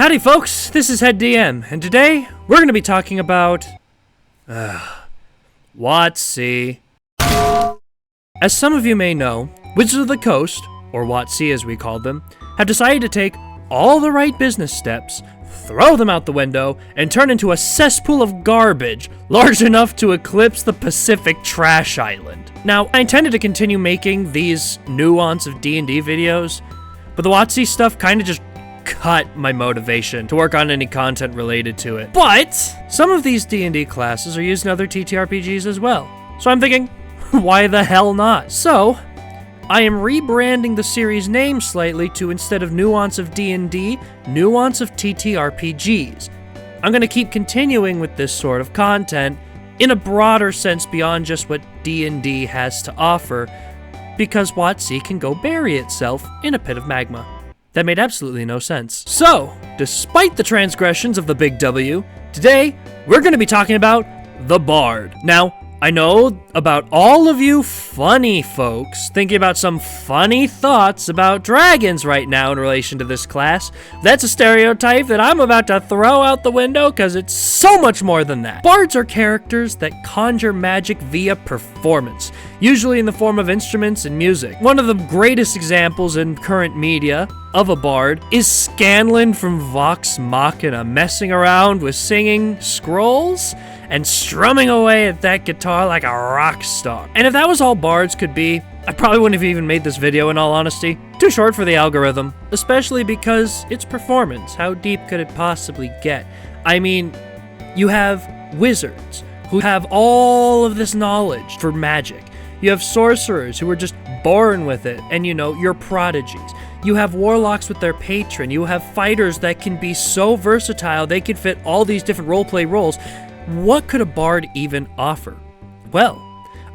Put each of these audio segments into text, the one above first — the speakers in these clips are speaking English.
Howdy folks, this is Head DM, and today we're going to be talking about WotC. As some of you may know, Wizards of the Coast, or WotC as we called them, have decided to take all the right business steps, throw them out the window, and turn into a cesspool of garbage large enough to eclipse the Pacific Trash Island. Now, I intended to continue making these Nuance of D&D videos, but the WotC stuff kind of just cut my motivation to work on any content related to it. But some of these D&D classes are used in other TTRPGs as well. So I'm thinking, why the hell not? So I am rebranding the series name slightly to, instead of Nuance of D&D, Nuance of TTRPGs. I'm going to keep continuing with this sort of content in a broader sense beyond just what D&D has to offer, because WotC can go bury itself in a pit of magma. That made absolutely no sense. So, despite the transgressions of the Big W, today we're going to be talking about the Bard. Now, I know about all of you funny folks thinking about some funny thoughts about dragons right now in relation to this class. That's a stereotype that I'm about to throw out the window because it's so much more than that. Bards are characters that conjure magic via performance, usually in the form of instruments and music. One of the greatest examples in current media of a bard is Scanlan from Vox Machina, messing around with singing scrolls and strumming away at that guitar like a rock star. And if that was all bards could be, I probably wouldn't have even made this video in all honesty. Too short for the algorithm, especially because it's performance. How deep could it possibly get? I mean, you have wizards who have all of this knowledge for magic. You have sorcerers who are just born with it, and you know, you're prodigies. You have warlocks with their patron. You have fighters that can be so versatile they can fit all these different roleplay roles. What could a bard even offer? Well,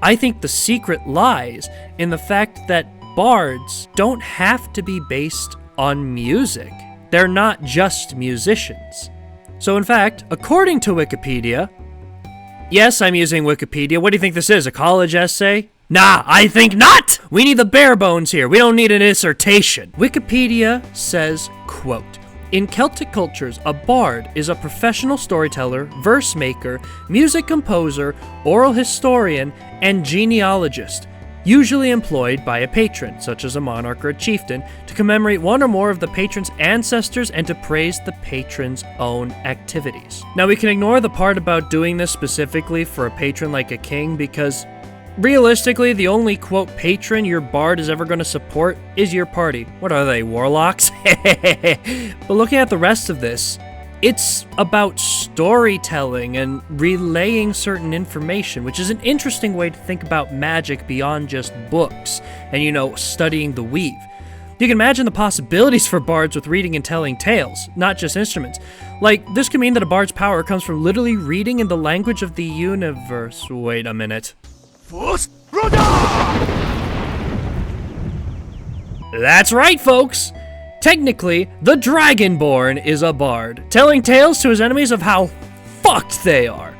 I think the secret lies in the fact that bards don't have to be based on music. They're not just musicians. So in fact, according to Wikipedia, yes, I'm using Wikipedia. What do you think this is, a college essay? Nah, I think not! We need the bare bones here. We don't need a dissertation. Wikipedia says, quote, "In Celtic cultures, a bard is a professional storyteller, verse maker, music composer, oral historian, and genealogist, usually employed by a patron, such as a monarch or a chieftain, to commemorate one or more of the patron's ancestors and to praise the patron's own activities." Now, we can ignore the part about doing this specifically for a patron like a king, because realistically, the only, quote, patron your bard is ever going to support is your party. What are they, warlocks? But looking at the rest of this, it's about storytelling and relaying certain information, which is an interesting way to think about magic beyond just books and, you know, studying the weave. You can imagine the possibilities for bards with reading and telling tales, not just instruments. Like, this could mean that a bard's power comes from literally reading in the language of the universe. Wait a minute. That's right, folks! Technically, the Dragonborn is a bard, telling tales to his enemies of how fucked they are.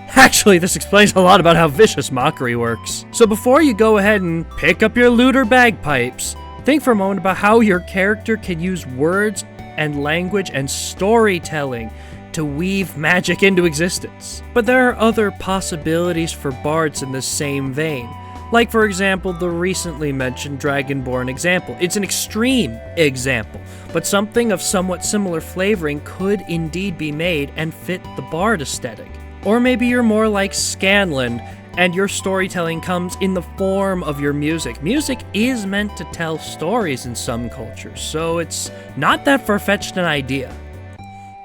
Actually, this explains a lot about how vicious mockery works. So before you go ahead and pick up your lute or bagpipes, think for a moment about how your character can use words and language and storytelling to weave magic into existence. But there are other possibilities for bards in the same vein. Like, for example, the recently mentioned Dragonborn example. It's an extreme example, but something of somewhat similar flavoring could indeed be made and fit the bard aesthetic. Or maybe you're more like Scanlan, and your storytelling comes in the form of your music. Music is meant to tell stories in some cultures, so it's not that far-fetched an idea.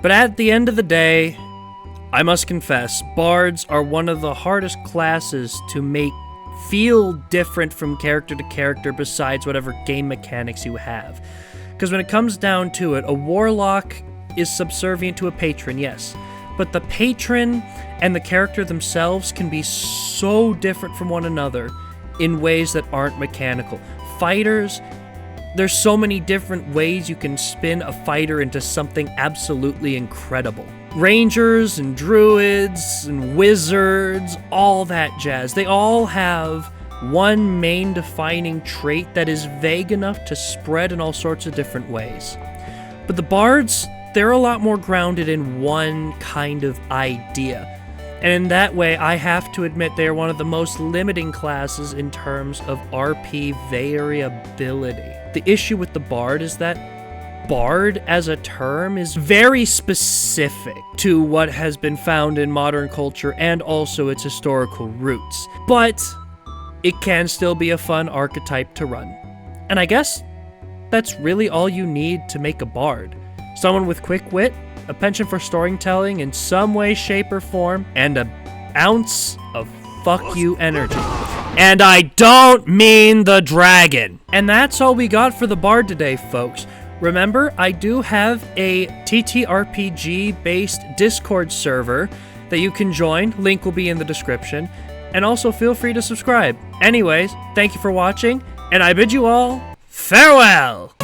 But at the end of the day, I must confess, bards are one of the hardest classes to make feel different from character to character besides whatever game mechanics you have. Because when it comes down to it, a warlock is subservient to a patron, yes. But the patron and the character themselves can be so different from one another in ways that aren't mechanical. Fighters, there's so many different ways you can spin a fighter into something absolutely incredible. Rangers and druids and wizards, all that jazz, they all have one main defining trait that is vague enough to spread in all sorts of different ways. But the bards, they're a lot more grounded in one kind of idea. And in that way, I have to admit they are one of the most limiting classes in terms of RP variability. The issue with the Bard is that Bard as a term is very specific to what has been found in modern culture and also its historical roots. But it can still be a fun archetype to run. And I guess that's really all you need to make a Bard. Someone with quick wit, a penchant for storytelling in some way, shape, or form, and an ounce of fuck you energy. And I don't mean the dragon. And that's all we got for the Bard today, folks. Remember, I do have a ttrpg-based Discord server that you can join. Link will be in the description. And also feel free to subscribe. Anyways, thank you for watching, and I bid you all farewell!